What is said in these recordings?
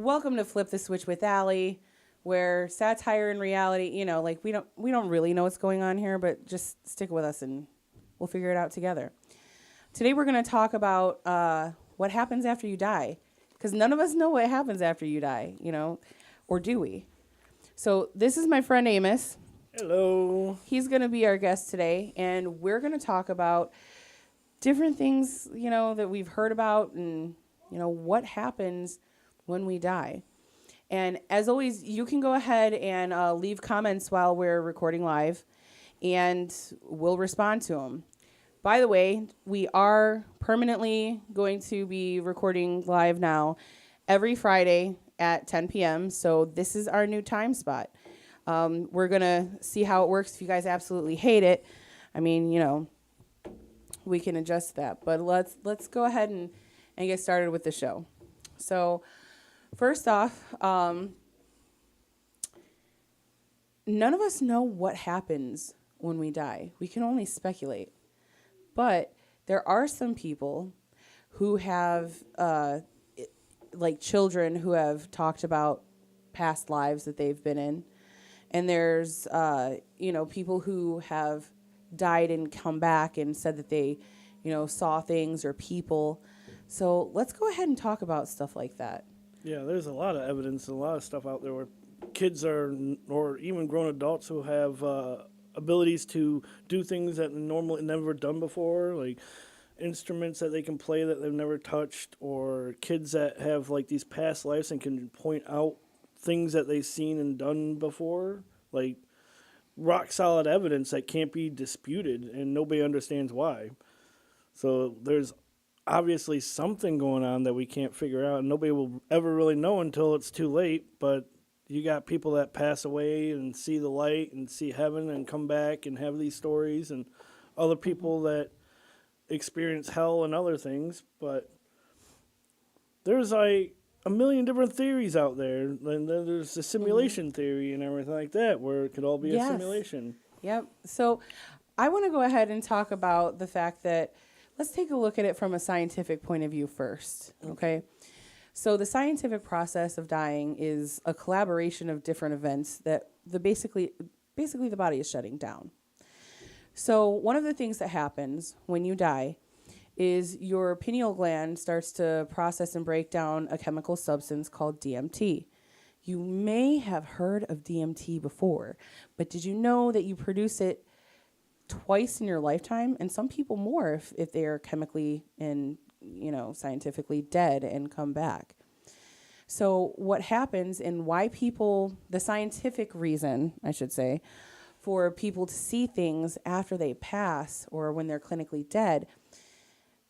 Welcome to Flip the Switch with Allie, where satire and reality, like we don't really know what's going on here, but just stick with us and we'll figure it out together. Today we're going to talk about what happens after you die, because none of us know what happens after you die, or do we? So this is my friend Amos. Hello. He's going to be our guest today, and we're going to talk about different things, that we've heard about and, what happens when we die. And as always, you can go ahead and leave comments while we're recording live, and we'll respond to them. By the way, we are permanently going to be recording live now every Friday at 10 p.m. So this is our new time spot. We're going to see how it works. If you guys absolutely hate it, I mean, we can adjust that. But let's go ahead and get started with the show. So first off, none of us know what happens when we die. We can only speculate. But there are some people who have, like children who have talked about past lives that they've been in. And there's, people who have died and come back and said that they, saw things or people. So let's go ahead and talk about stuff like that. Yeah, there's a lot of evidence and a lot of stuff out there where kids or even grown adults who have abilities to do things that normally never done before, like instruments that they can play that they've never touched, or kids that have like these past lives and can point out things that they've seen and done before, like rock solid evidence that can't be disputed and nobody understands why. So there's obviously something going on that we can't figure out and nobody will ever really know until it's too late. But you got people that pass away and see the light and see heaven and come back and have these stories, and other people that experience hell and other things. But there's like a million different theories out there. And then there's the simulation theory and everything like that, where it could all be a simulation. Yep. So I want to go ahead and talk about the fact that let's take a look at it from a scientific point of view first. Okay. So the scientific process of dying is a collaboration of different events that basically the body is shutting down. So one of the things that happens when you die is your pineal gland starts to process and break down a chemical substance called DMT. You may have heard of DMT before, but did you know that you produce it twice in your lifetime, and some people more if they are chemically and scientifically dead and come back. So what happens and why people, the scientific reason, I should say, for people to see things after they pass or when they're clinically dead,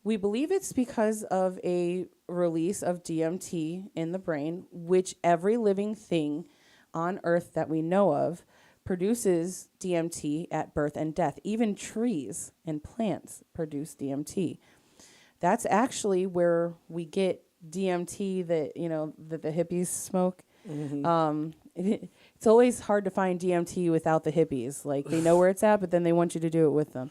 we believe it's because of a release of DMT in the brain, which every living thing on Earth that we know of produces DMT at birth and death. Even trees and plants produce DMT. That's actually where we get DMT that the hippies smoke. Mm-hmm. It's always hard to find DMT without the hippies. Like, they know where it's at, but then they want you to do it with them.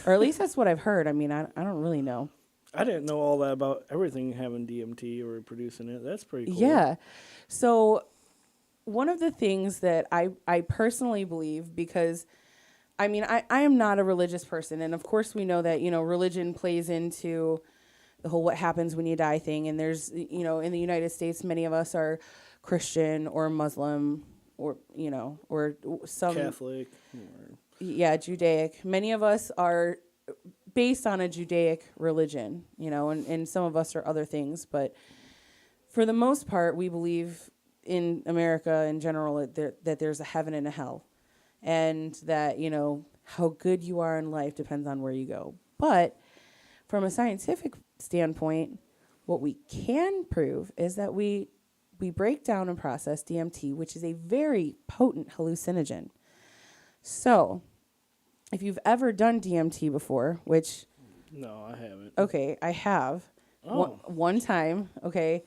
Or at least that's what I've heard. I mean, I don't really know. I didn't know all that about everything having DMT or producing it. That's pretty cool. Yeah. So one of the things that I personally believe, because I mean, I am not a religious person. And of course we know that, religion plays into the whole what happens when you die thing. And there's, in the United States, many of us are Christian or Muslim or, or some Catholic. Yeah, Judaic. Many of us are based on a Judaic religion, and some of us are other things. But for the most part, we believe in America in general that there's a heaven and a hell, and that, how good you are in life depends on where you go. But from a scientific standpoint, what we can prove is that we break down and process DMT, which is a very potent hallucinogen. So if you've ever done DMT before, which... No, I haven't. Okay, I have. Oh. One time, okay.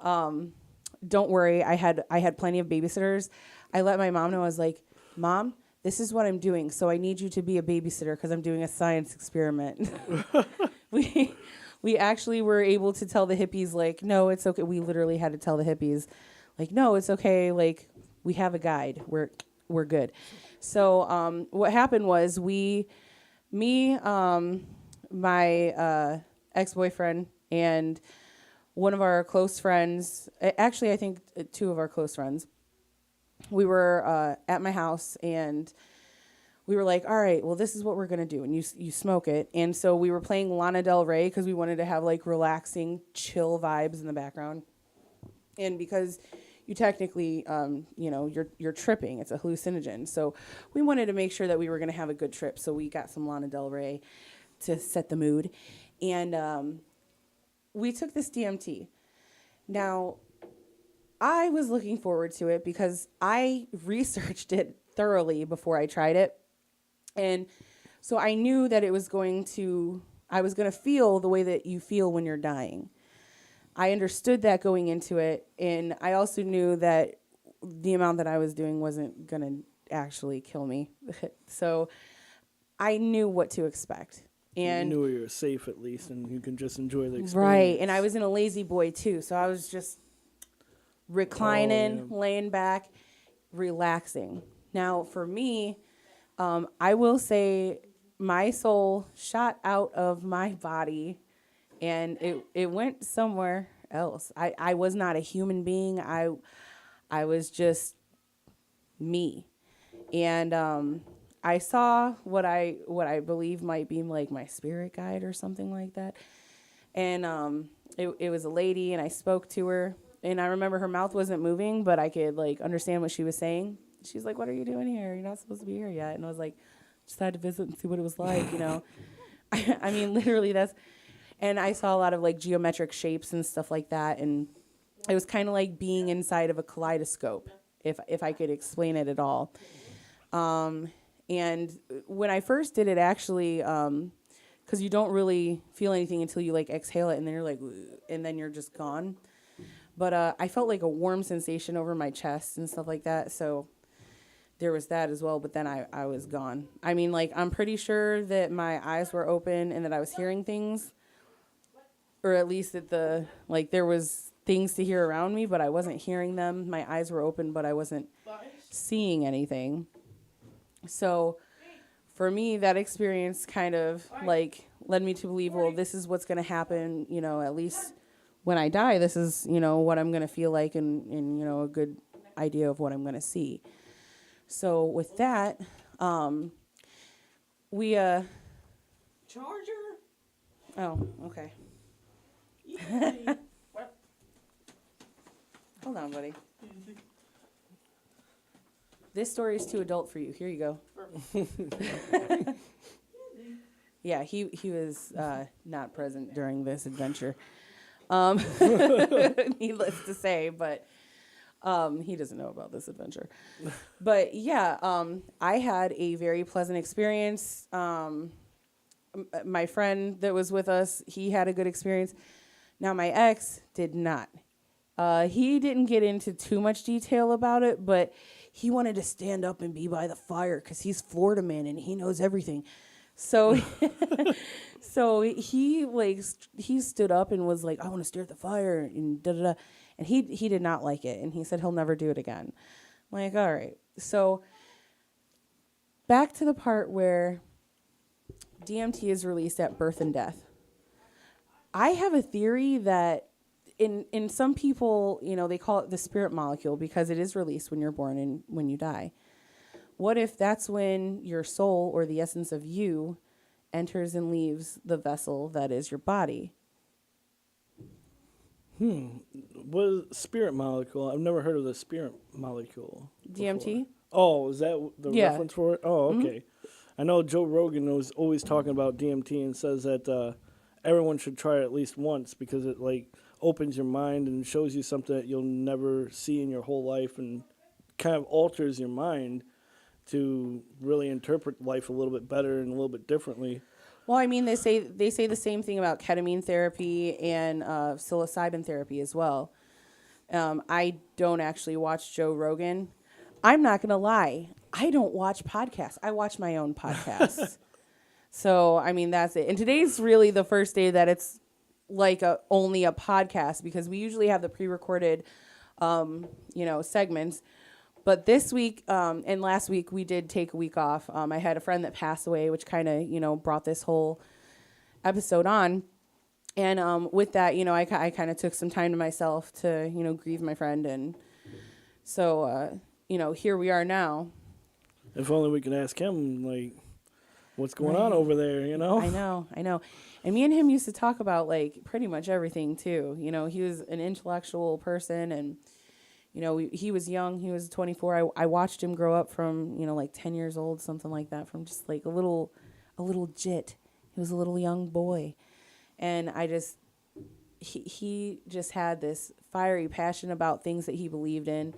Don't worry, I had plenty of babysitters. I let my mom know. I was like, Mom, this is what I'm doing, so I need you to be a babysitter because I'm doing a science experiment. we actually were able to tell the hippies, like, no, it's okay. We literally had to tell the hippies, like, no, it's okay. Like, we have a guide. We're good. So what happened was my ex-boyfriend and one of our close friends, actually I think two of our close friends, we were at my house and we were like, all right, well, this is what we're going to do. And you smoke it. And so we were playing Lana Del Rey because we wanted to have like relaxing, chill vibes in the background. And because you technically, you're tripping. It's a hallucinogen. So we wanted to make sure that we were going to have a good trip. So we got some Lana Del Rey to set the mood. And we took this DMT. Now, I was looking forward to it because I researched it thoroughly before I tried it. And so I knew that I was going to feel the way that you feel when you're dying. I understood that going into it. And I also knew that the amount that I was doing wasn't going to actually kill me. So I knew what to expect. And you knew you were safe at least, and you can just enjoy the experience. Right. And I was in a lazy boy too. So I was just reclining, laying back, relaxing. Now, for me, I will say my soul shot out of my body and it went somewhere else. I was not a human being. I was just me. And I saw what I believe might be like my spirit guide or something like that. And it was a lady, and I spoke to her. And I remember her mouth wasn't moving, but I could like understand what she was saying. She's like, "What are you doing here? You're not supposed to be here yet." And I was like, "Just had to visit and see what it was like, you know." I mean, literally and I saw a lot of like geometric shapes and stuff like that. And it was kind of like being inside of a kaleidoscope, if I could explain it at all. And when I first did it, actually, because you don't really feel anything until you like exhale it, and then you're like, and then you're just gone. But I felt like a warm sensation over my chest and stuff like that. So there was that as well. But then I was gone. I mean, like, I'm pretty sure that my eyes were open and that I was hearing things. Or at least that there was things to hear around me, but I wasn't hearing them. My eyes were open, but I wasn't seeing anything. So for me, that experience kind of like led me to believe, well, this is what's going to happen, you know, at least when I die, this is, you know, what I'm going to feel like and, you know, a good idea of what I'm going to see. So with that, we, Charger? oh, okay. Hold on, buddy. This story is too adult for you. Here you go. Yeah, he was not present during this adventure. Needless to say, but he doesn't know about this adventure. But yeah, I had a very pleasant experience. My friend that was with us, he had a good experience. Now, my ex did not. He didn't get into too much detail about it, but he wanted to stand up and be by the fire because he's Florida man and he knows everything. So, so he stood up and was like, "I want to stare at the fire," and da da da. And he did not like it, and he said he'll never do it again. I'm like, all right. So back to the part where DMT is released at birth and death. I have a theory that in some people, you know, they call it the spirit molecule because it is released when you're born and when you die. What if that's when your soul or the essence of you enters and leaves the vessel that is your body? What is spirit molecule? I've never heard of the spirit molecule before. DMT? Oh, is that the Yeah. reference for it? Oh, okay. I know Joe Rogan was always talking about DMT and says that everyone should try it at least once because it like opens your mind and shows you something that you'll never see in your whole life and kind of alters your mind to really interpret life a little bit better and a little bit differently. Well, I mean, they say the same thing about ketamine therapy and psilocybin therapy as well. I don't actually watch Joe Rogan. I'm not going to lie. I don't watch podcasts. I watch my own podcasts. So, I mean, that's it. And today's really the first day that it's like only a podcast, because we usually have the pre-recorded, segments. But this week and last week, we did take a week off. I had a friend that passed away, which kind of, brought this whole episode on. And with that, I kind of took some time to myself to, grieve my friend. And so, here we are now. If only we could ask him, like, what's going on over there, I know. And me and him used to talk about, like, pretty much everything, too. He was an intellectual person, and, he was young. He was 24. I watched him grow up from, like 10 years old, something like that, from just, like, a little jit. He was a little young boy. And he just had this fiery passion about things that he believed in.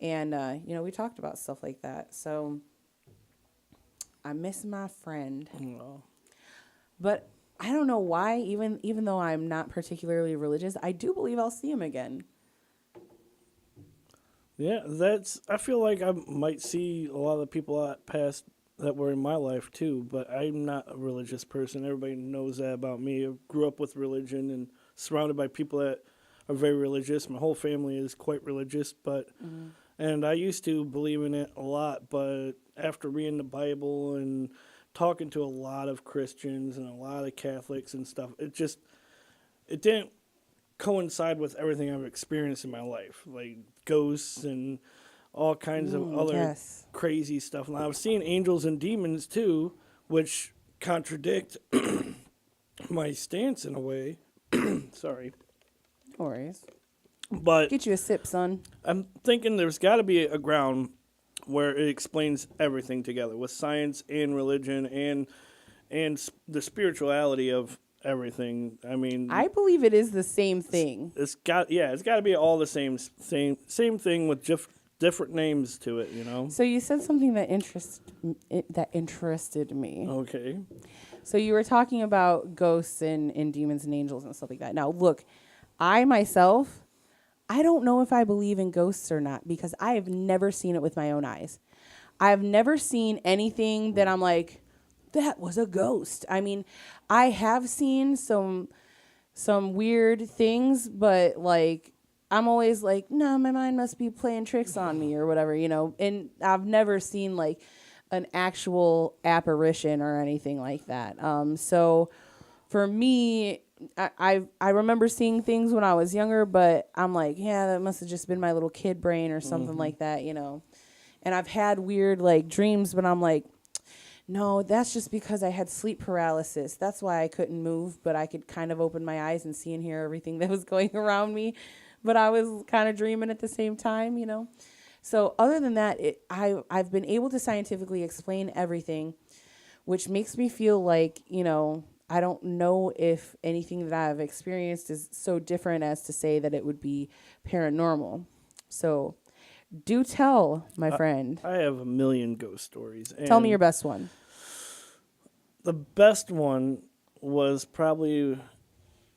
And, we talked about stuff like that. So I miss my friend. Oh. But I don't know why, even though I'm not particularly religious, I do believe I'll see him again. Yeah, I feel like I might see a lot of the people that passed that were in my life too, but I'm not a religious person. Everybody knows that about me. I grew up with religion and surrounded by people that are very religious. My whole family is quite religious, but and I used to believe in it a lot, but after reading the Bible and talking to a lot of Christians and a lot of Catholics and stuff, it didn't coincide with everything I've experienced in my life, like ghosts and all kinds of other crazy stuff. And I've seen angels and demons too, which contradict my stance in a way. Sorry. No worries. But Get you a sip, son. I'm thinking there's got to be a ground where it explains everything together with science and religion and the spirituality of everything. I mean, I believe it is the same thing. it's got to be all the same thing with just different names to it, So you said something that interested me. Okay. So you were talking about ghosts and demons and angels and stuff like that. Now, look, I myself, I don't know if I believe in ghosts or not, because I have never seen it with my own eyes. I've never seen anything that I'm like, that was a ghost. I mean, I have seen some weird things, but like, I'm always like, no, my mind must be playing tricks on me or whatever, and I've never seen like an actual apparition or anything like that. So for me, I remember seeing things when I was younger, but I'm like, yeah, that must have just been my little kid brain or something like that, And I've had weird like dreams, but I'm like, no, that's just because I had sleep paralysis. That's why I couldn't move, but I could kind of open my eyes and see and hear everything that was going around me. But I was kind of dreaming at the same time, So other than that, I've been able to scientifically explain everything, which makes me feel like, I don't know if anything that I've experienced is so different as to say that it would be paranormal. So do tell, my friend. I have a million ghost stories. Tell me your best one. The best one was probably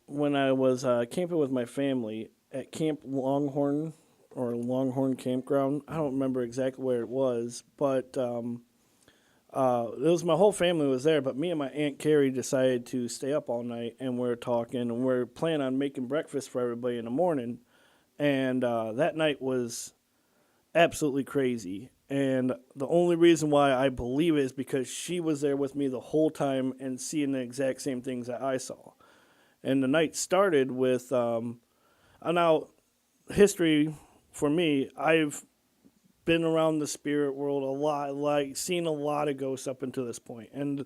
when I was camping with my family at Camp Longhorn or Longhorn Campground. I don't remember exactly where it was, but it was my whole family was there, but me and my Aunt Carrie decided to stay up all night, and we're talking, and we're planning on making breakfast for everybody in the morning. And that night was absolutely crazy. And the only reason why I believe it is because she was there with me the whole time and seeing the exact same things that I saw. And the night started with, now, history for me, I've been around the spirit world a lot, like seen a lot of ghosts up until this point. And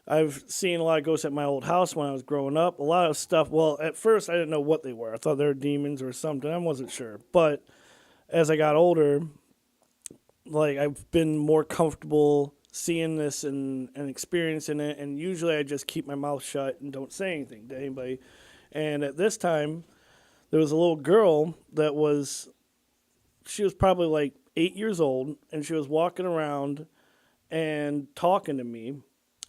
I've seen a lot of ghosts at my old house when I was growing up. A lot of stuff, well, at first I didn't know what they were. I thought they were demons or something. I wasn't sure. But as I got older, like I've been more comfortable seeing this and experiencing it. And usually I just keep my mouth shut and don't say anything to anybody. And at this time, there was a little girl that she was probably like 8 years old, and she was walking around and talking to me.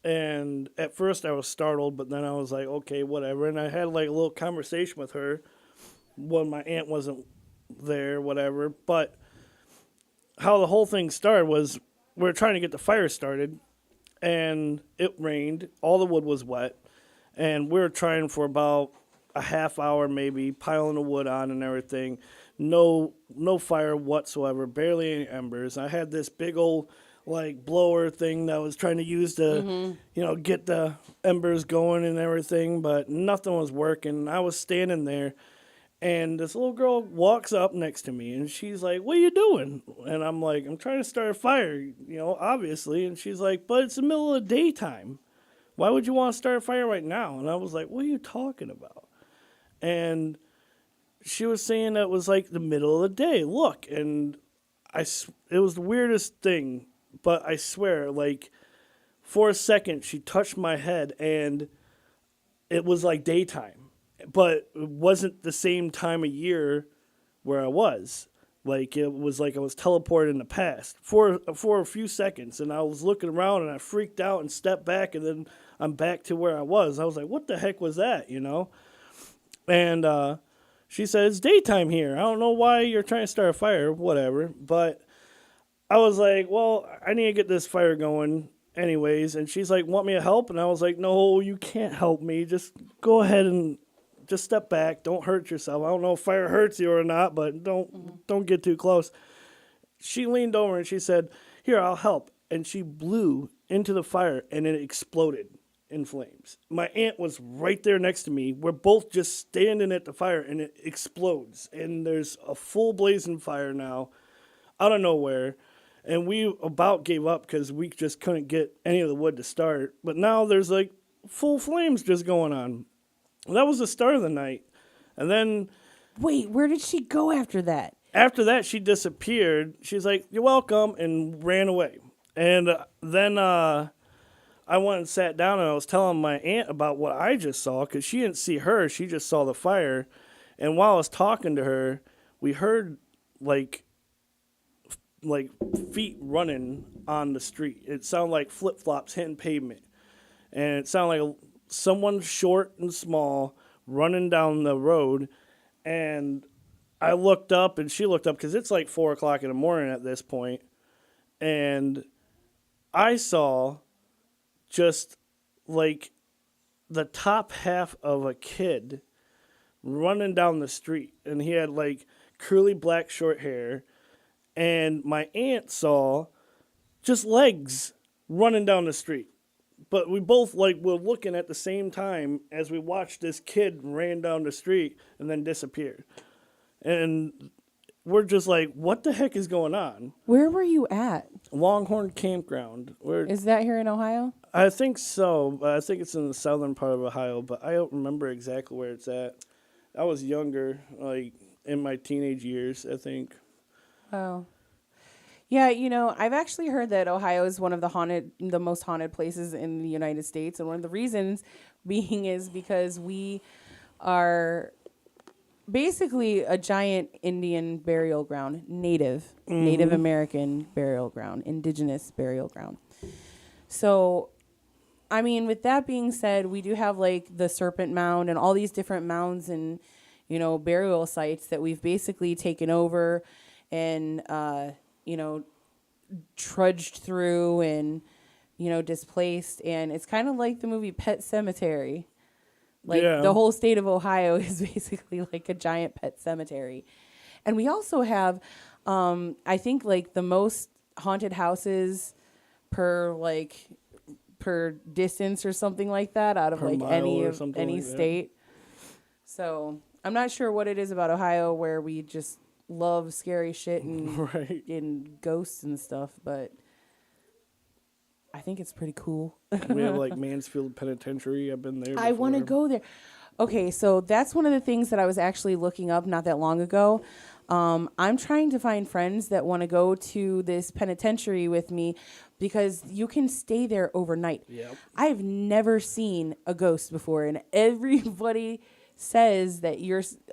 And at first I was startled, but then I was like, okay, whatever. And I had like a little conversation with her when my aunt wasn't there, whatever. But how the whole thing started was we were trying to get the fire started, and it rained. All the wood was wet, and we were trying for about a half hour maybe, piling the wood on and everything. No fire whatsoever, barely any embers. I had this big old like blower thing that I was trying to use to, get the embers going and everything, but nothing was working. I was standing there, and this little girl walks up next to me, and she's like, "What are you doing?" And I'm like, "I'm trying to start a fire, obviously." And she's like, "But it's the middle of the daytime. Why would you want to start a fire right now?" And I was like, "What are you talking about?" And she was saying that it was like the middle of the day. Look, and it was the weirdest thing, but I swear, like, for a second, she touched my head, and it was like daytime, but it wasn't the same time of year where I was. Like, it was like I was teleported in the past for a few seconds, and I was looking around, and I freaked out and stepped back, and then I'm back to where I was. I was like, "What the heck was that?" And she said, "It's daytime here. I don't know why you're trying to start a fire, whatever." But I was like, "Well, I need to get this fire going anyways." And she's like, "Want me to help?" And I was like, "No, you can't help me. Just go ahead and just step back. Don't hurt yourself. I don't know if fire hurts you or not, but don't get too close." She leaned over and she said, "Here, I'll help." And she blew into the fire, and it exploded in flames. My aunt was right there next to me. We're both just standing at the fire, and it explodes. And there's a full blazing fire now out of nowhere. And we about gave up because we just couldn't get any of the wood to start. But now there's like full flames just going on. And that was the start of the night. And then Wait, where did she go after that? after that, she disappeared. She's like, "You're welcome," and ran away. And then I went and sat down, and I was telling my aunt about what I just saw because she didn't see her. She just saw the fire. And while I was talking to her, we heard like feet running on the street. It sounded like flip-flops hitting pavement. And it sounded like someone short and small running down the road. And I looked up, and she looked up because it's like 4 o'clock in the morning at this point. And I saw just like the top half of a kid running down the street. And he had like curly black short hair. And my aunt saw just legs running down the street. But we both like were looking at the same time as we watched this kid ran down the street and then disappeared. And we're just like, what the heck is going on? Where were you at? Longhorn Campground. Is that here in Ohio? I think so. But I think it's in the southern part of Ohio, but I don't remember exactly where it's at. I was younger, like in my teenage years, I think. Oh. Yeah, I've actually heard that Ohio is one of the most haunted places in the United States. And one of the reasons being is because we are basically a giant Indian burial ground, Native American burial ground, indigenous burial ground. So, I mean, with that being said, we do have like the Serpent Mound and all these different mounds and, burial sites that we've basically taken over and, trudged through and, displaced. And it's kind of like the movie Pet Sematary. Like the whole state of Ohio is basically like a giant pet cemetery. And we also have, I think like the most haunted houses per distance or something like that out of Per like mile any like state. So I'm not sure what it is about Ohio where we just love scary shit and Right. and ghosts and stuff, but I think it's pretty cool. We have like Mansfield Penitentiary. I've been there before. I want to go there. Okay, so that's one of the things that I was actually looking up not that long ago. I'm trying to find friends that want to go to this penitentiary with me because you can stay there overnight. Yep. I've never seen a ghost before, and everybody says that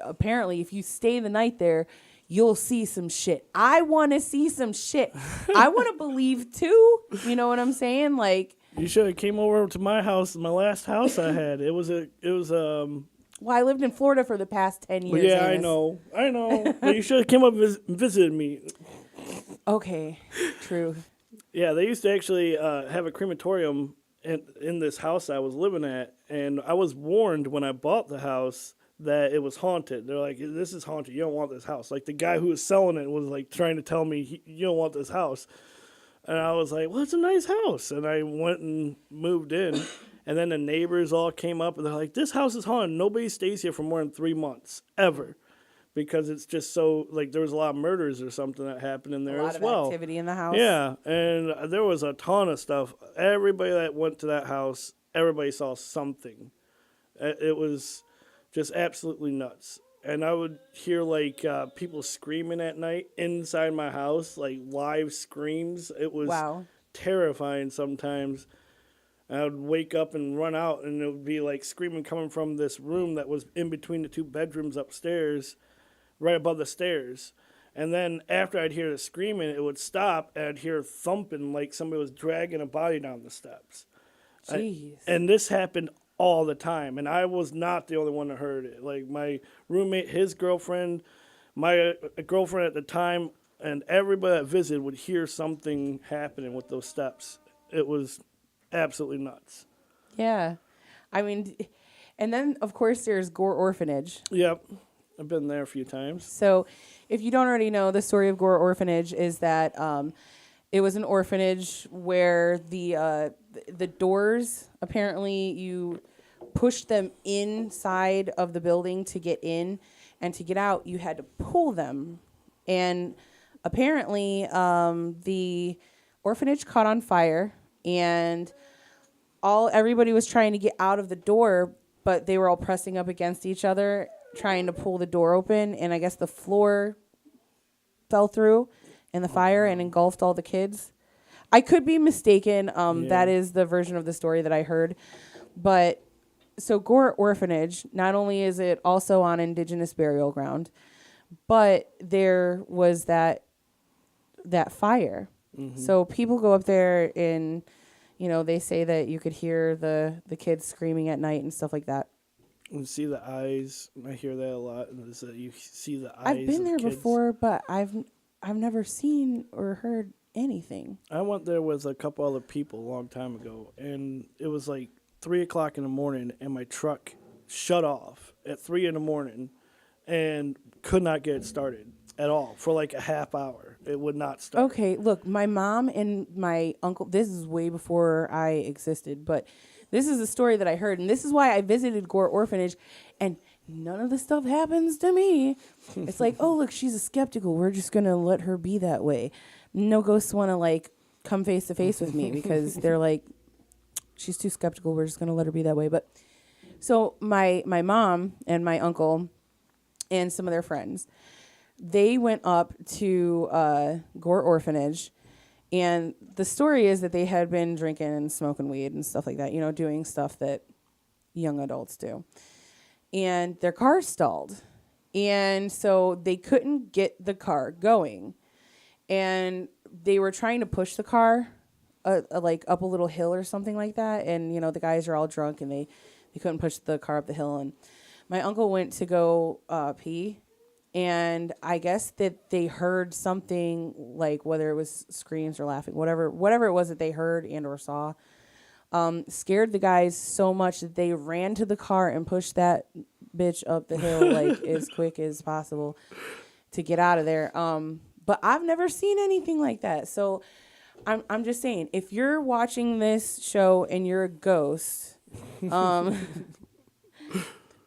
apparently if you stay the night there, you'll see some shit. I want to see some shit. I want to believe too. You know what I'm saying? Like, You should have came over to my house, my last house I had. well, I lived in Florida for the past 10 years. Yeah, I Amos. know. But you should have came up and visited me. Okay, true. Yeah, they used to actually have a crematorium in this house I was living at, and I was warned when I bought the house that it was haunted. They're like, this is haunted. You don't want this house. Like the guy who was selling it was like trying to tell me, you don't want this house. And I was like, well, it's a nice house. And I went and moved in. And then the neighbors all came up and they're like, this house is haunted. Nobody stays here for more than 3 months, ever. Because it's just so, like, there was a lot of murders or something that happened in there A lot as of well. activity in the house. Yeah, and there was a ton of stuff. Everybody that went to that house, everybody saw something. It was just absolutely nuts. And I would hear, like, people screaming at night inside my house, like, live screams. It was Wow. terrifying sometimes. I would wake up and run out, and it would be, like, screaming coming from this room that was in between the two bedrooms upstairs, right above the stairs. And then after I'd hear the screaming, it would stop, and I'd hear thumping like somebody was dragging a body down the steps. Jeez. And this happened all the time, and I was not the only one that heard it. Like my roommate, his girlfriend, my girlfriend at the time, and everybody that visited would hear something happening with those steps. It was absolutely nuts. Yeah. I mean, and then, of course, there's Gore Orphanage. Yep, I've been there a few times. So, if you don't already know, the story of Gore Orphanage is that it was an orphanage where the doors, apparently, you pushed them inside of the building to get in, and to get out, you had to pull them. And apparently, the orphanage caught on fire, and everybody was trying to get out of the door, but they were all pressing up against each other, trying to pull the door open, and I guess the floor fell through in the fire and engulfed all the kids. I could be mistaken. That is the version of the story that I heard. But so Gore Orphanage, not only is it also on Indigenous burial ground, but there was that fire. Mm-hmm. So people go up there and, they say that you could hear the kids screaming at night and stuff like that. You see the eyes. I hear that a lot. And is that you see the eyes. I've been of there kids. before, but I've never seen or heard anything. I went there with a couple other people a long time ago, and it was like 3:00 in the morning, and my truck shut off at 3 a.m. and could not get it started at all for like a half hour. It would not start. Okay, look, my mom and my uncle, this is way before I existed, but this is a story that I heard, and this is why I visited Gore Orphanage, and none of the stuff happens to me. It's like, oh, look, she's a skeptical. We're just going to let her be that way. No ghosts want to, like, come face to face with me because they're like, she's too skeptical. We're just going to let her be that way. But so my mom and my uncle and some of their friends, they went up to Gore Orphanage, and the story is that they had been drinking and smoking weed and stuff like that, doing stuff that young adults do. And their car stalled. And so they couldn't get the car going. And they were trying to push the car like up a little hill or something like that. And, the guys are all drunk and they couldn't push the car up the hill. And my uncle went to go pee. And I guess that they heard something, like whether it was screams or laughing, whatever it was that they heard and or saw, scared the guys so much that they ran to the car and pushed that bitch up the hill like as quick as possible to get out of there. But I've never seen anything like that. So I'm just saying, if you're watching this show and you're a ghost,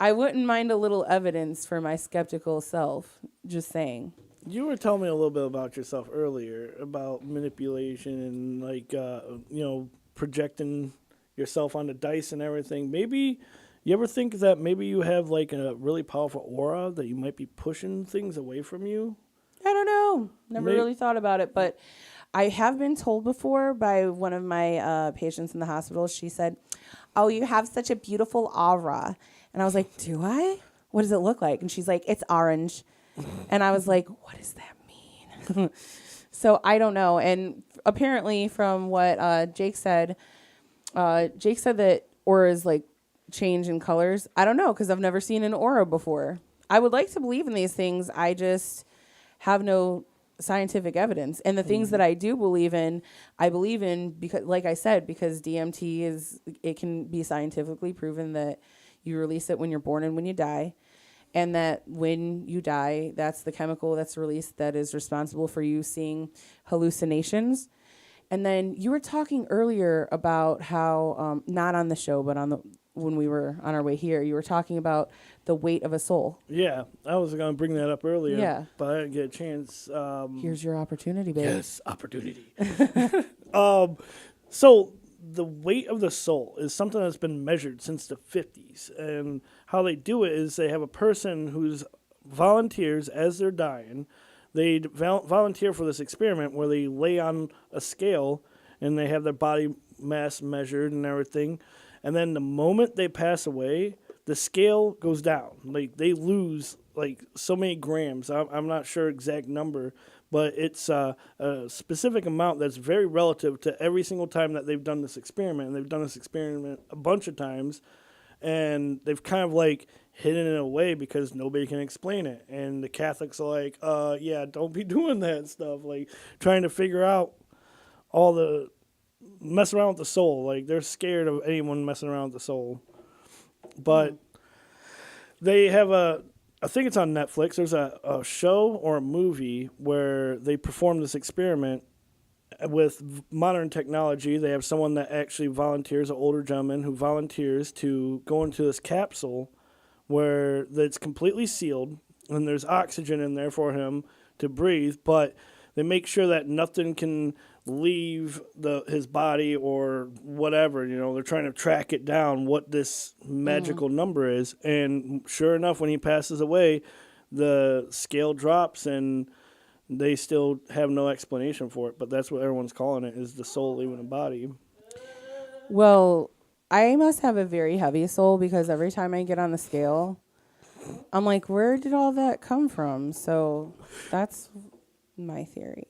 I wouldn't mind a little evidence for my skeptical self. Just saying. You were telling me a little bit about yourself earlier, about manipulation and like projecting yourself on the dice and everything. Maybe you ever think that maybe you have like a really powerful aura that you might be pushing things away from you? I don't know. Never really thought about it, but I have been told before by one of my patients in the hospital. She said, "Oh, you have such a beautiful aura." And I was like, "Do I? What does it look like?" And she's like, "It's orange." And I was like, "What does that mean?" So I don't know. And apparently from what Jake said that auras like change in colors. I don't know, because I've never seen an aura before. I would like to believe in these things. I just have no scientific evidence. And the things that I do believe in, I believe in because, like I said, because DMT it can be scientifically proven that you release it when you're born and when you die. and that when you die, that's the chemical that's released that is responsible for you seeing hallucinations. And then you were talking earlier about how, not on the show, but when we were on our way here, you were talking about the weight of a soul. Yeah, I was going to bring that up earlier, Yeah. but I didn't get a chance. Here's your opportunity, babe. Yes, opportunity. So the weight of the soul is something that's been measured since the 50s. And how they do it is they have a person who's volunteers as they're dying. They volunteer for this experiment where they lay on a scale and they have their body mass measured and everything. And then the moment they pass away, the scale goes down. Like they lose like so many grams. I'm not sure exact number, but it's a specific amount that's very relative to every single time that they've done this experiment. And they've done this experiment a bunch of times, and they've kind of like hidden it away because nobody can explain it. And the Catholics are like, yeah, don't be doing that stuff. Like trying to figure out all the mess around with the soul. Like they're scared of anyone messing around with the soul. But they have I think it's on Netflix. There's a show or a movie where they perform this experiment with modern technology. They have someone that actually volunteers, an older gentleman who volunteers to go into this capsule where it's completely sealed and there's oxygen in there for him to breathe, but they make sure that nothing can leave his body or whatever. You know, they're trying to track it down what this magical number is. And sure enough, when he passes away, the scale drops and they still have no explanation for it. But that's what everyone's calling it, is the soul leaving the body. Well, I must have a very heavy soul because every time I get on the scale, I'm like, where did all that come from? So that's my theory.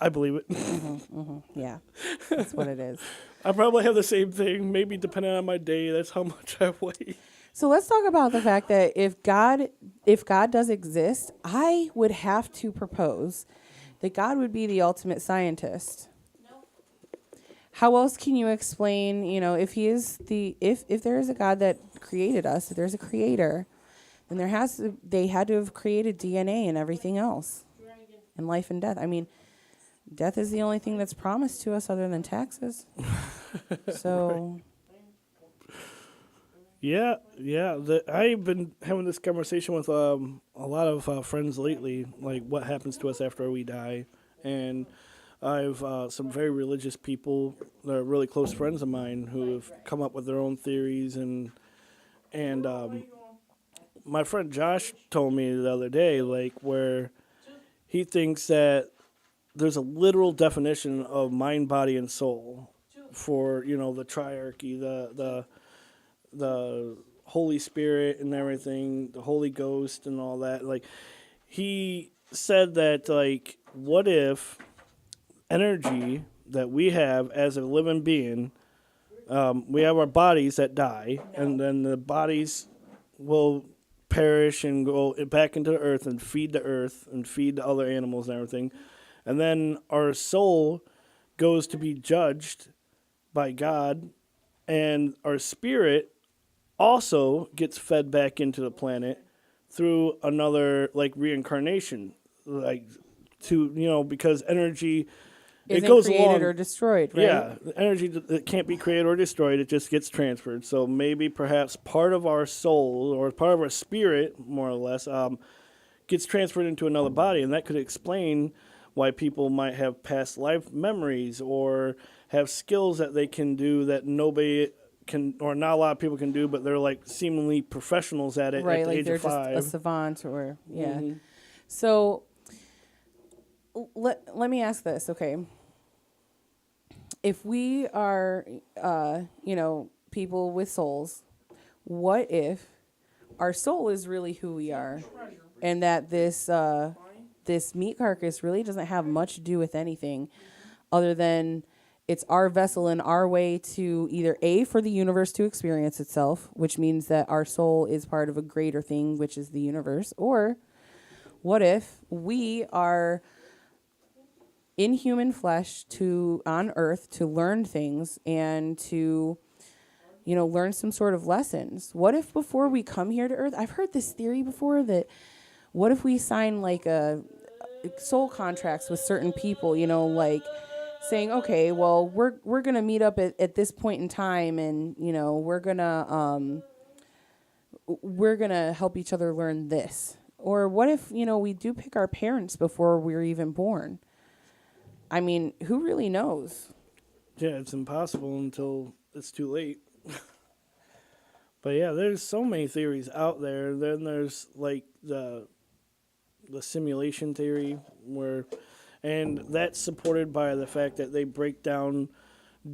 I believe it. Yeah, that's what it is. I probably have the same thing, maybe depending on my day. That's how much I weigh. So let's talk about the fact that if God does exist, I would have to propose that God would be the ultimate scientist. How else can you explain, if he is if there is a God that created us, if there's a creator, then they had to have created DNA and everything else. And life and death. I mean, death is the only thing that's promised to us other than taxes. So Yeah. I've been having this conversation with a lot of friends lately, like what happens to us after we die. And I've some very religious people that are really close friends of mine who have come up with their own theories. And my friend Josh told me the other day, like, where he thinks that there's a literal definition of mind, body, and soul for, the triarchy, the Holy Spirit and everything, the Holy Ghost and all that. Like, he said that, like, what if energy that we have as a living being, we have our bodies that die, and then the bodies will perish and go back into the earth and feed the other animals and everything. And then our soul goes to be judged by God, and our spirit also gets fed back into the planet through another, like, reincarnation, like, to, because energy, isn't it goes created along, or destroyed, right? Yeah, the energy that can't be created or destroyed, it just gets transferred. So maybe perhaps part of our soul or part of our spirit, more or less, gets transferred into another body, and that could explain why people might have past life memories or have skills that they can do that nobody can, or not a lot of people can do, but they're like seemingly professionals at it Right, at the like age they're of just 5. a savant or, yeah. Mhm. So let me ask this, okay? If we are, people with souls, what if our soul is really who we are, and that this meat carcass really doesn't have much to do with anything, other than it's our vessel and our way to either for the universe to experience itself, which means that our soul is part of a greater thing, which is the universe, or what if we are in human flesh on earth to learn things and to learn some sort of lessons. What if before we come here to Earth, I've heard this theory before that what if we sign like a soul contracts with certain people, like saying, okay, well, we're going to meet up at this point in time, and, we're going to help each other learn this. Or what if, we do pick our parents before we're even born? I mean, who really knows? Yeah, it's impossible until it's too late. But yeah, there's so many theories out there. Then there's like the simulation theory, and that's supported by the fact that they break down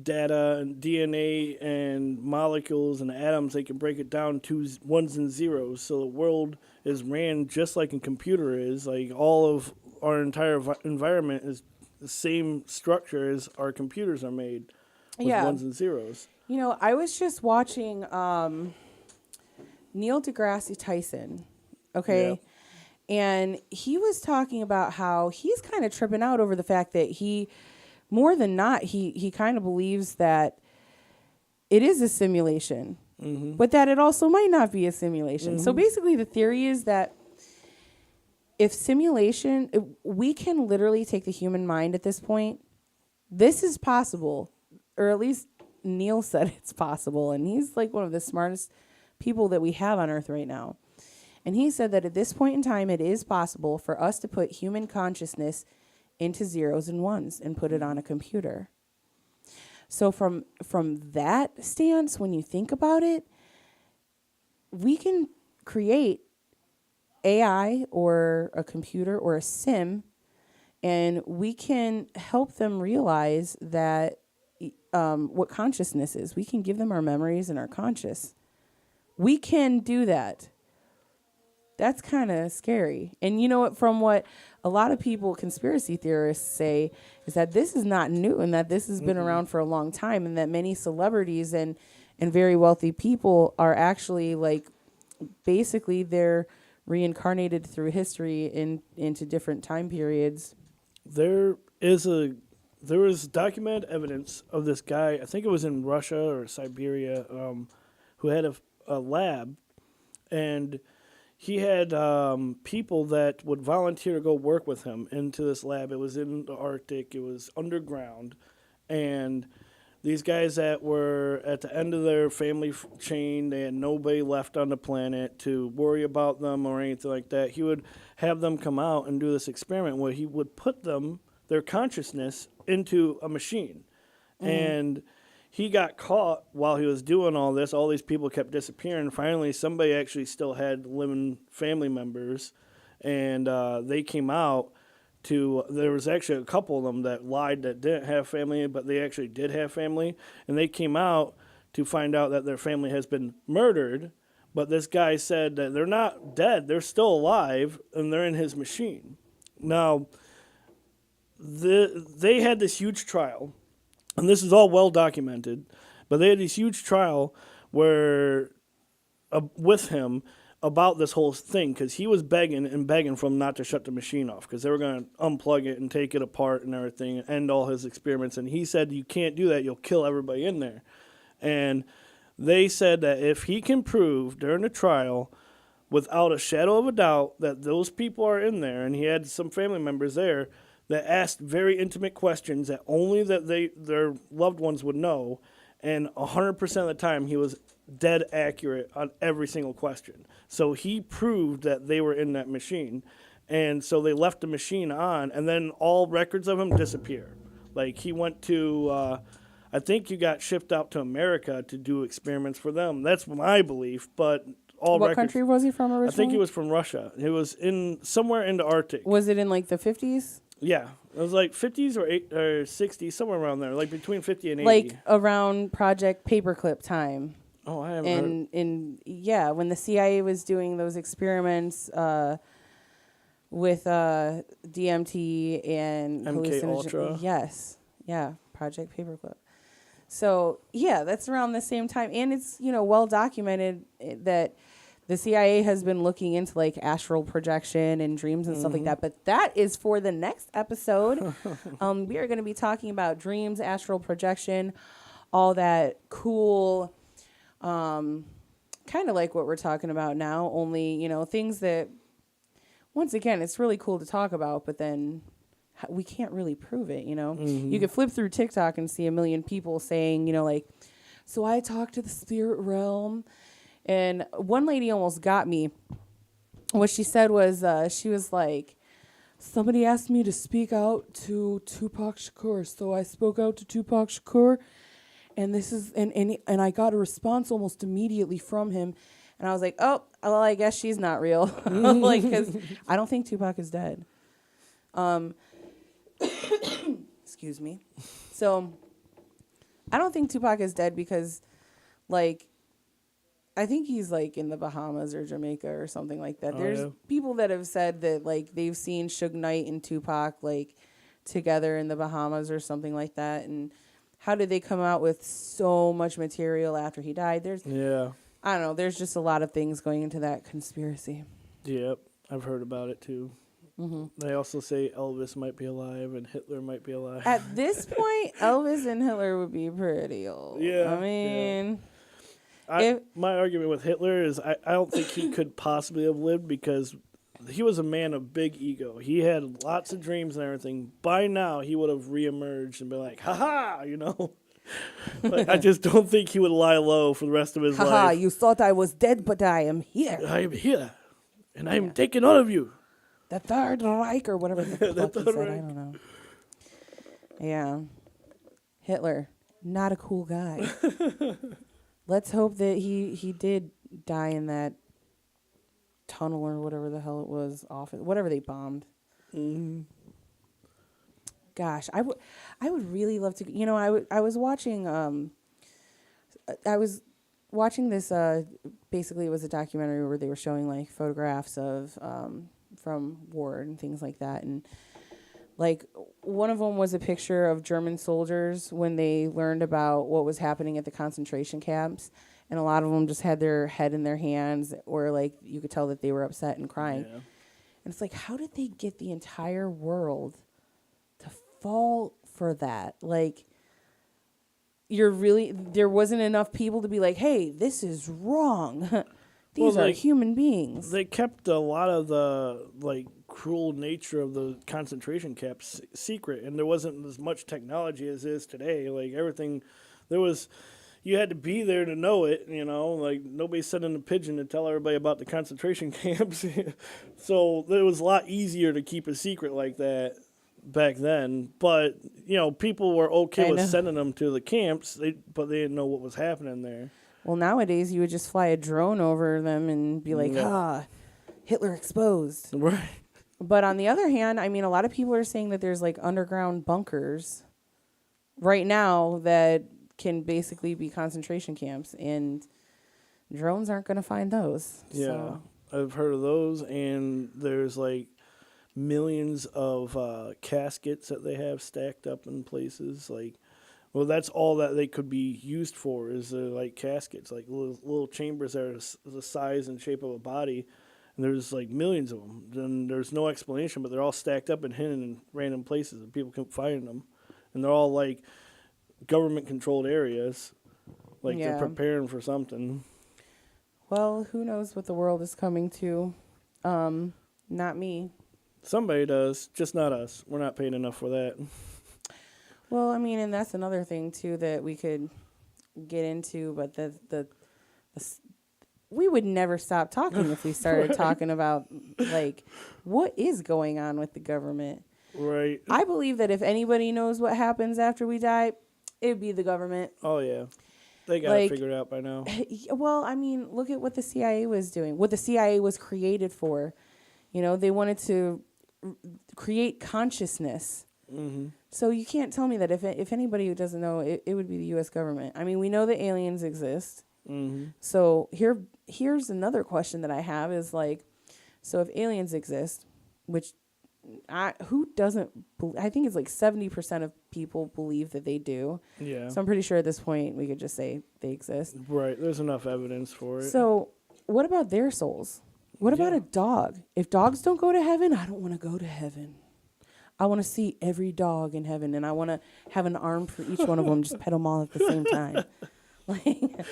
data and DNA and molecules and atoms. They can break it down to ones and zeros, so the world is ran just like a computer is. Like all of our entire environment is the same structure as our computers are made, with ones and zeros. I was just watching Neil deGrasse Tyson, okay? Yeah. And he was talking about how he's kind of tripping out over the fact that more than not, he kind of believes that it is a simulation, but that it also might not be a simulation. So basically the theory is that if we can literally take the human mind at this point. This is possible, or at least Neil said it's possible. And he's like one of the smartest people that we have on Earth right now. And he said that at this point in time, it is possible for us to put human consciousness into zeros and ones and put it on a computer. So from that stance, when you think about it, we can create AI or a computer or a sim, and we can help them realize that what consciousness is. We can give them our memories and our conscious. We can do that. That's kind of scary. And you know what, from what a lot of people, conspiracy theorists, say is that this is not new and that this has been around for a long time, and that many celebrities and very wealthy people are actually like, basically they're reincarnated through history into different time periods. There was documented evidence of this guy, I think it was in Russia or Siberia, who had a lab, and he had people that would volunteer to go work with him into this lab. It was in the Arctic. It was underground. And these guys that were at the end of their family chain, they had nobody left on the planet to worry about them or anything like that. He would have them come out and do this experiment where he would put their consciousness into a machine. And he got caught while he was doing all this. All these people kept disappearing. Finally, somebody actually still had living family members, and they came out there was actually a couple of them that lied that didn't have family, but they actually did have family, and they came out to find out that their family has been murdered, but this guy said that they're not dead, they're still alive, and they're in his machine. Now, they had this huge trial, and this is all well documented, but they had this huge trial where with him about this whole thing, because he was begging for them not to shut the machine off, because they were going to unplug it and take it apart and everything and end all his experiments. And he said, you can't do that, you'll kill everybody in there. And they said that if he can prove during the trial without a shadow of a doubt that those people are in there, and he had some family members there that asked very intimate questions that only their loved ones would know, and 100% of the time he was dead accurate on every single question. So he proved that they were in that machine, and so they left the machine on, and then all records of him disappear. Like, he went to, I think he got shipped out to America to do experiments for them. That's my belief, but all What records. country was he from originally? I think he was from Russia. He was somewhere in the Arctic. Was it in like the 50s? Yeah, it was like 50s or 60s, somewhere around there, like between 50 and 80. Like around Project Paperclip time. Oh, I haven't heard. When the CIA was doing those experiments with DMT and MK Ultra. Yes, yeah, Project Paperclip. So yeah, that's around the same time, and it's well documented that the CIA has been looking into like astral projection and dreams and stuff like that. But that is for the next episode. We are going to be talking about dreams, astral projection, all that cool kind of like what we're talking about now, only, you know, things that, once again, it's really cool to talk about, but then we can't really prove it, you know? You could flip through TikTok and see a million people saying, you know, like, so I talked to the spirit realm. And one lady almost got me. What she said was, she was like, somebody asked me to speak out to Tupac Shakur. So I spoke out to Tupac Shakur. And this is, and I got a response almost immediately from him. And I was like, oh, well, I guess she's not real. Like, because I don't think Tupac is dead. Excuse me. So I don't think Tupac is dead because, like, I think he's, like, in the Bahamas or Jamaica or something like that. There's people that have said that, like, they've seen Suge Knight and Tupac, like, together in the Bahamas or something like that. And how did they come out with so much material after he died? I don't know. There's just a lot of things going into that conspiracy. Yep, I've heard about it too. They also say Elvis might be alive and Hitler might be alive. At this point, Elvis and Hitler would be pretty old. Yeah, I mean, my argument with Hitler is I don't think he could possibly have lived because he was a man of big ego. He had lots of dreams and everything. By now, he would have reemerged and been like, ha-ha, you know? Like, I just don't think he would lie low for the rest of his life. haha, you thought I was dead, but I am here. I am here, and I am taking all of you. The Third Reich or whatever the fuck he said. Reich. I don't know. Yeah. Hitler, not a cool guy. Let's hope that he did die in that tunnel or whatever the hell it was, whatever they bombed. Gosh, I would really love to. You know, I was watching this. Basically, it was a documentary where they were showing like photographs of from war and things like that, and like one of them was a picture of German soldiers when they learned about what was happening at the concentration camps, and a lot of them just had their head in their hands, or like you could tell that they were upset and crying. Yeah. And it's like, how did they get the entire world to fall for that? Like, there wasn't enough people to be like, hey, this is wrong. These are human beings. They kept a lot of the like cruel nature of the concentration camps secret, and there wasn't as much technology as is today. Like everything, you had to be there to know it. You know, like nobody's sending a pigeon to tell everybody about the concentration camps. So it was a lot easier to keep a secret like that back then. But you know, people were okay with sending them to the camps, but they didn't know what was happening there. Well, nowadays you would just fly a drone over them and be like, Hitler exposed. Right. But on the other hand, I mean, a lot of people are saying that there's like underground bunkers right now that can basically be concentration camps, and drones aren't going to find those. Yeah, so. I've heard of those, and there's like millions of caskets that they have stacked up in places. Like, well, that's all that they could be used for is like caskets, like little chambers that are the size and shape of a body. And there's like millions of them. Then there's no explanation, but they're all stacked up and hidden in random places, and people can find them. And they're all like government-controlled areas, like they're preparing for something. Well, who knows what the world is coming to? Not me. Somebody does, just not us. We're not paying enough for that. Well, I mean, and that's another thing too that we could get into, but we would never stop talking if we started talking about like what is going on with the government. Right. I believe that if anybody knows what happens after we die, it would be the government. Oh yeah, they got it figured out by now. Well, I mean, look at what the CIA was doing. What the CIA was created for. You know, they wanted to create consciousness. Mm-hmm. So you can't tell me that if anybody who doesn't know, it would be the U.S. government. I mean, we know that aliens exist. Mm-hmm. So here's another question that I have is like, so if aliens exist, which who doesn't? I think it's like 70% of people believe that they do. Yeah. So I'm pretty sure at this point we could just say they exist. Right. There's enough evidence for it. So what about their souls? What about a dog? If dogs don't go to heaven, I don't want to go to heaven. I want to see every dog in heaven, and I want to have an arm for each one of them, just pet them all at the same time. Like,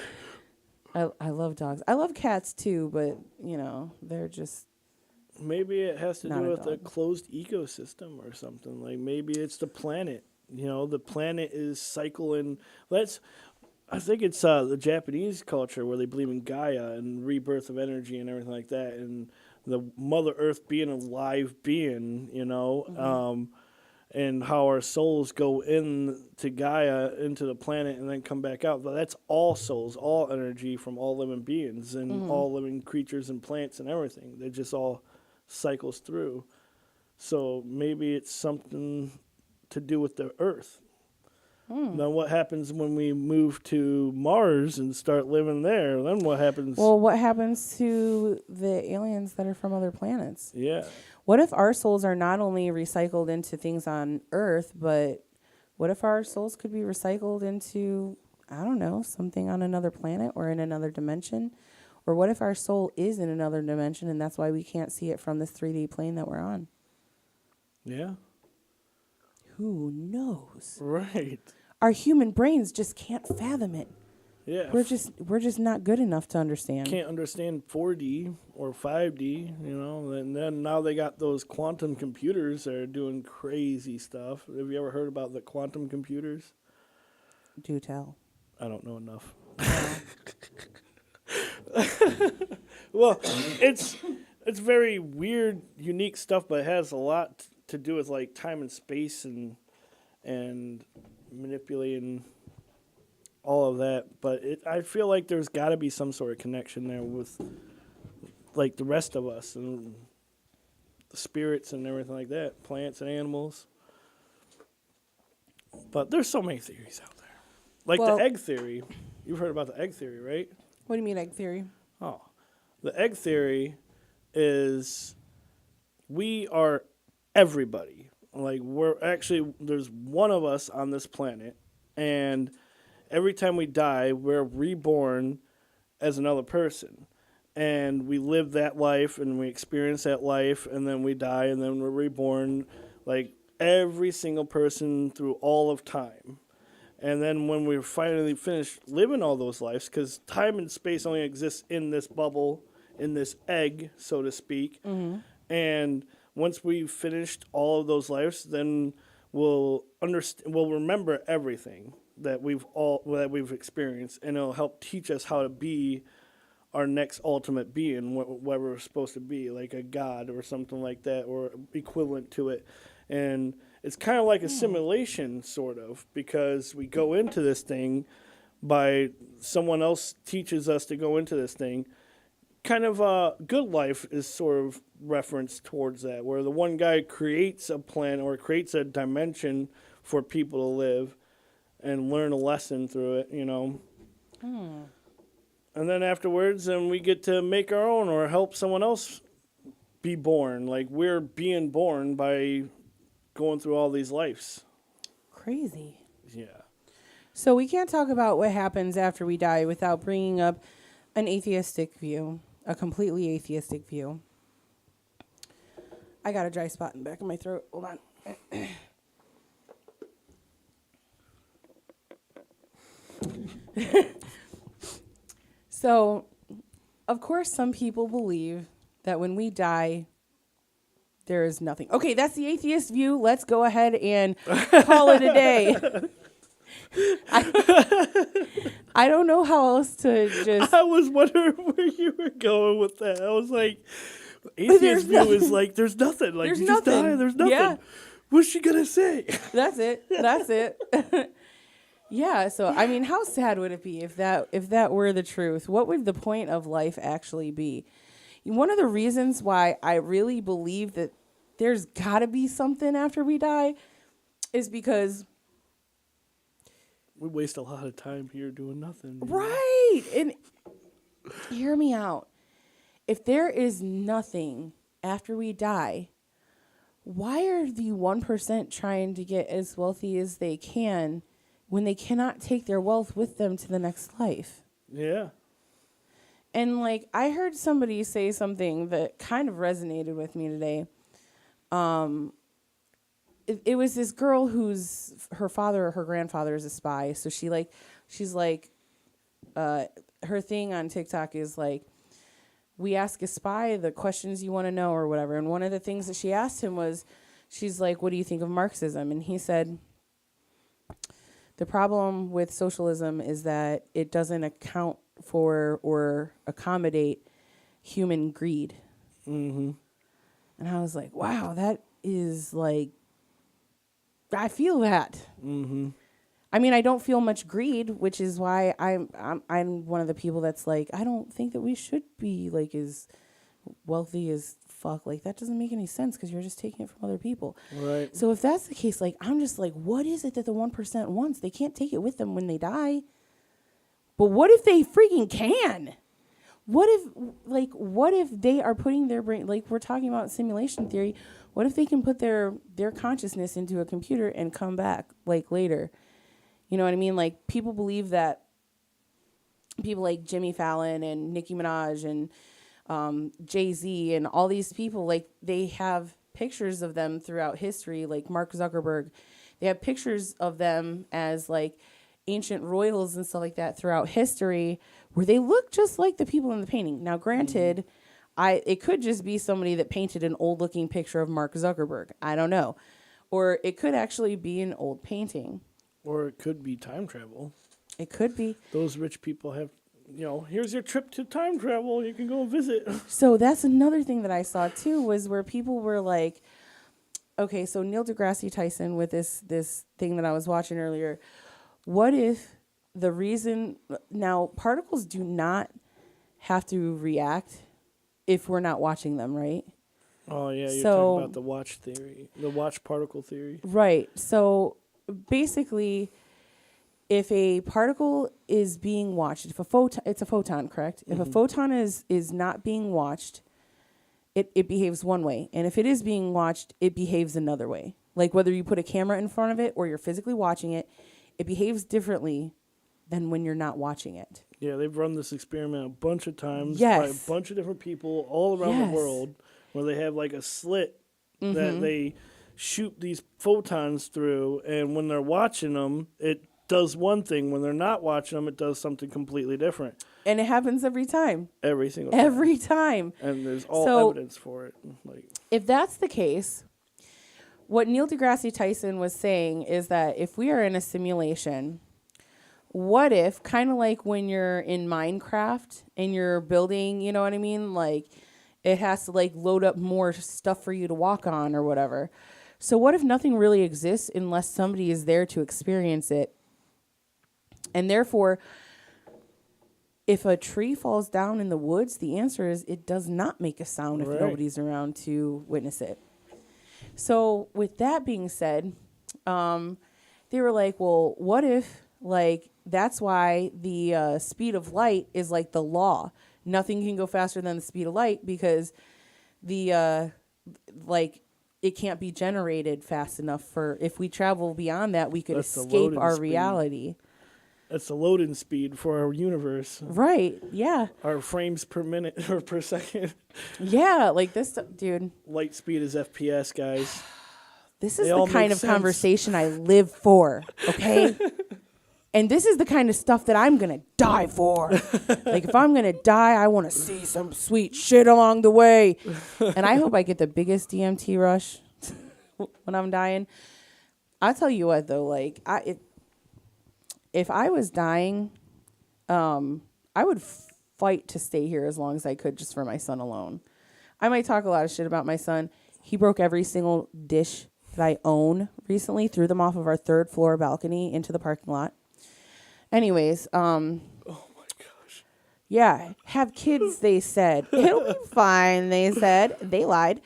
I love dogs. I love cats too, but they're just Maybe it has to Not do a with a dog. closed ecosystem or something. Like maybe it's the planet. The planet is cycling. I think it's the Japanese culture where they believe in Gaia and rebirth of energy and everything like that, and the Mother Earth being a live being. And how our souls go in to Gaia, into the planet, and then come back out. But that's all souls, all energy from all living beings and all living creatures and plants and everything. They just all cycles through. So maybe it's something to do with the Earth. Now, what happens when we move to Mars and start living there? Then what happens? Well, what happens to the aliens that are from other planets? Yeah. What if our souls are not only recycled into things on Earth, but what if our souls could be recycled into, I don't know, something on another planet or in another dimension? Or what if our soul is in another dimension and that's why we can't see it from this 3D plane that we're on? Yeah. Who knows? Right. Our human brains just can't fathom it. Yeah. We're just not good enough to understand. Can't understand 4D or 5D, and then now they got those quantum computers that are doing crazy stuff. Have you ever heard about the quantum computers? Do tell. I don't know enough. Well, it's very weird, unique stuff, but it has a lot to do with like time and space and manipulating all of that. But I feel like there's got to be some sort of connection there with like the rest of us and the spirits and everything like that, plants and animals. But there's so many theories out there, like Well- the egg theory. You've heard about the egg theory, right? What do you mean egg theory? Oh, the egg theory is we are everybody. Like there's one of us on this planet, and every time we die, we're reborn as another person. And we live that life and we experience that life, and then we die, and then we're reborn like every single person through all of time. And then when we finally finish living all those lives, because time and space only exists in this bubble, in this egg, so to speak. And once we've finished all of those lives, then we'll remember everything that we've experienced, and it'll help teach us how to be our next ultimate being, what we're supposed to be, like a god or something like that, or equivalent to it. And it's kind of like a simulation, sort of, because we go into this thing by someone else teaches us to go into this thing. Kind of Good Life is sort of referenced towards that, where the one guy creates a plan or creates a dimension for people to live and learn a lesson through it, And then afterwards, we get to make our own or help someone else be born. Like we're being born by going through all these lives. Crazy. Yeah. So we can't talk about what happens after we die without bringing up an atheistic view, a completely atheistic view. I got a dry spot in the back of my throat. Hold on. So, of course, some people believe that when we die, there is nothing. Okay, that's the atheist view. Let's go ahead and call it a day. I don't know how else to just. I was wondering where you were going with that. I was like, atheist view is like, there's nothing. Like, There's you just nothing. die, there's nothing. Yeah. What's she going to say? That's it. That's it. Yeah. So, I mean, how sad would it be if that were the truth? What would the point of life actually be? One of the reasons why I really believe that there's got to be something after we die is because. We waste a lot of time here doing nothing. Right. And hear me out. If there is nothing after we die, why are the 1% trying to get as wealthy as they can when they cannot take their wealth with them to the next life? Yeah. And like I heard somebody say something that kind of resonated with me today. It was this girl whose her father or her grandfather is a spy. So she's like, her thing on TikTok is like, we ask a spy the questions you want to know or whatever. And one of the things that she asked him was, she's like, what do you think of Marxism? And he said, the problem with socialism is that it doesn't account for or accommodate human greed. Mm-hmm. And I was like, wow, that is like, I feel that. Mm-hmm. I mean, I don't feel much greed, which is why I'm one of the people that's like, I don't think that we should be like as wealthy as fuck. Like that doesn't make any sense because you're just taking it from other people. Right. So if that's the case, like I'm just like, what is it that the 1% wants? They can't take it with them when they die. But what if they freaking can? What if they are putting their brain, like we're talking about simulation theory, what if they can put their consciousness into a computer and come back like later? You know what I mean? Like people believe that people like Jimmy Fallon and Nicki Minaj and Jay-Z and all these people, like they have pictures of them throughout history, like Mark Zuckerberg. They have pictures of them as like ancient royals and stuff like that throughout history where they look just like the people in the painting. Now, granted, it could just be somebody that painted an old looking picture of Mark Zuckerberg. I don't know. Or it could actually be an old painting. Or it could be time travel. It could be. Those rich people have, here's your trip to time travel. You can go visit. So that's another thing that I saw too, was where people were like, okay, so Neil deGrasse Tyson with this thing that I was watching earlier. What if the reason now particles do not have to react if we're not watching them, right? Oh yeah, you're So- talking about the watch theory, the watch particle theory. Right. So basically, if a particle is being watched, if a photon, it's a photon, correct? If a photon is not being watched, it behaves one way. And if it is being watched, it behaves another way. Like whether you put a camera in front of it or you're physically watching it, it behaves differently than when you're not watching it. Yeah, they've run this experiment a bunch of times Yes. by a bunch of different people all around Yes. the world, where they have like a slit that they shoot these photons through, and when they're watching them, it does one thing. When they're not watching them, it does something completely different. And it happens every time. Every single time. Every time. And there's all So- evidence for it. Like, If that's the case, what Neil deGrasse Tyson was saying is that if we are in a simulation, what if, kind of like when you're in Minecraft and you're building, you know what I mean? Like it has to like load up more stuff for you to walk on or whatever. So what if nothing really exists unless somebody is there to experience it? And therefore, if a tree falls down in the woods, the answer is it does not make a sound if Right. nobody's around to witness it. So with that being said, they were like, well, what if like that's why the speed of light is like the law. Nothing can go faster than the speed of light because the like it can't be generated fast enough for if we travel beyond that we could That's the escape loading our speed. reality. that's the loading speed for our universe. Right. Yeah. Our frames per minute or per second. Yeah. Like this, dude, Light speed is FPS, guys. this is They all the kind make of sense. conversation I live for. Okay. And this is the kind of stuff that I'm going to die for. Like, if I'm going to die, I want to see some sweet shit along the way. And I hope I get the biggest DMT rush when I'm dying. I'll tell you what, though, like, if I was dying, I would fight to stay here as long as I could just for my son alone. I might talk a lot of shit about my son. He broke every single dish that I own recently, threw them off of our 3rd floor balcony into the parking lot. Anyways, Oh my gosh. yeah, have kids, they said. It'll be fine, they said. They lied.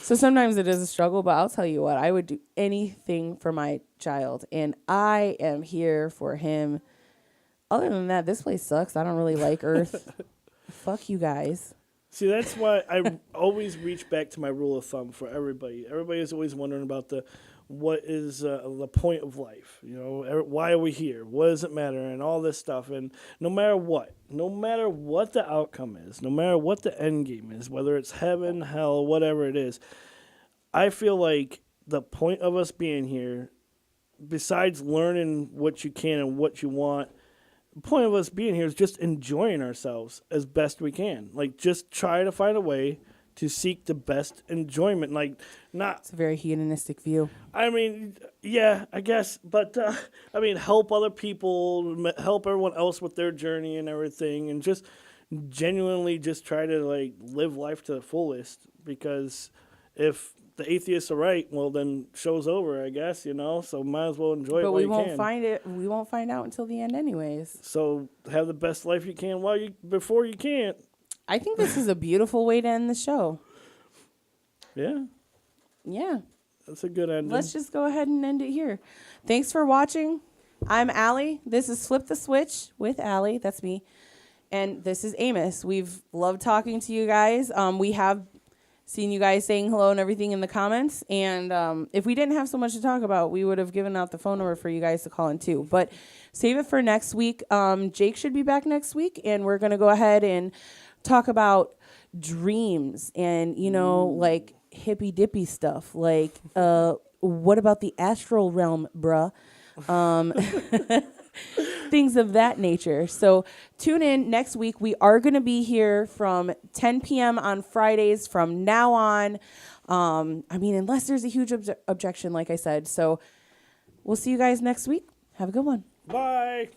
So sometimes it is a struggle, but I'll tell you what, I would do anything for my child, and I am here for him. Other than that, this place sucks. I don't really like Earth. Fuck you guys. See, that's why I always reach back to my rule of thumb for everybody. Everybody is always wondering about what is the point of life. Why are we here? What does it matter? And all this stuff. And no matter what the outcome is, no matter what the end game is, whether it's heaven, hell, whatever it is, I feel like the point of us being here, besides learning what you can and what you want, the point of us being here is just enjoying ourselves as best we can. Like, just try to find a way to seek the best enjoyment. Like, not, It's a very hedonistic view. I mean, yeah, I guess, but I mean, help other people, help everyone else with their journey and everything, and just genuinely just try to like live life to the fullest. Because if the atheists are right, well, then show's over, I guess, you know. So might as well enjoy it But while we you won't can. find it. We won't find out until the end, anyways. So have the best life you can while you before you can't. I think this is a beautiful way to end the show. Yeah, Yeah. that's a good ending. Let's just go ahead and end it here. Thanks for watching. I'm Allie. This is Flip the Switch with Allie. That's me. And this is Amos. We've loved talking to you guys. We have seen you guys saying hello and everything in the comments. And if we didn't have so much to talk about, we would have given out the phone number for you guys to call in too. But save it for next week. Jake should be back next week. And we're going to go ahead and talk about dreams and, you know, like hippy dippy stuff. Like, what about the astral realm, bruh? Things of that nature. So tune in next week. We are going to be here from 10 p.m. on Fridays from now on. I mean, unless there's a huge objection, like I said. So we'll see you guys next week. Have a good one. Bye.